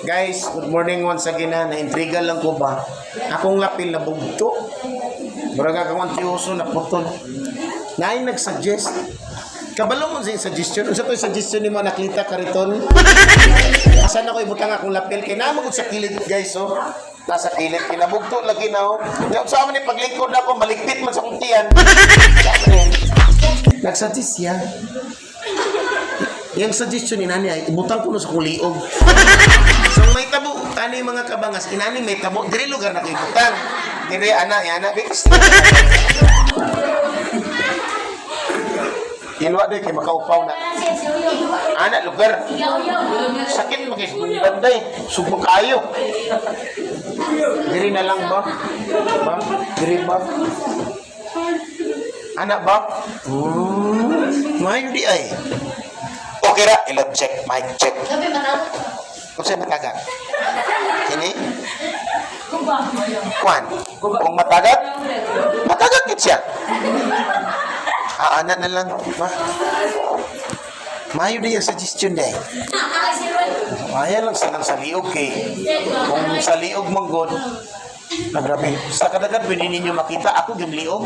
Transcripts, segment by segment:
Guys, good morning once again ha. Naintriga lang ko ba? Akong lapil na bugto. Muraga kang antiyoso na putol. Naay nag-suggest. Kabalo mo sa suggestion. Unsa to suggestion ni mo nakita kariton? Asan ako ibutang akong lapil kay namagod sa kilid guys oh. Nasa kilid kinabugto lagi na oh. Sa amin ni paglingkod ako maligpit man sa kuntian. Nag-suggest siya. Yung suggestion ni nani ay ibutang ko no sa kuliog. So may tabo, tani mga kabangas, inani may tabo, dire lugar na ko ibutang. Dire ana, yana bix. Ilwa day kay makaupaw na. Ana lugar. Sakit magis banday, subok kayo. Dire na lang ba? Ba? Dire ba? Anak ba? Mayo di ay. Okay ra, ilang check, mic check. Kung sa'yo matagat? Ini? Kwan? Kung matagat? Matagat git siya. Aana na lang. Ma? Mayo di yung suggestion day. Maya lang sa liog kay. Kung sa liog manggod, grabe. Sa kadagat, pwede ninyo makita ako yung liog.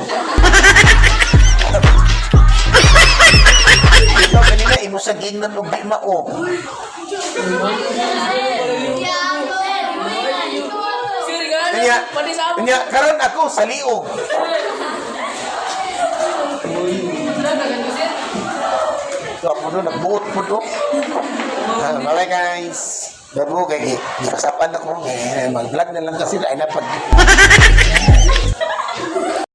Ikaw kanina, imo sa gingnan o di mao. Kanya, karon ako sa liog. Ako doon, nagbuot po doon. Bye guys. Bago, kaya di kasapan ako. Mag-vlog na lang kasi ay napag.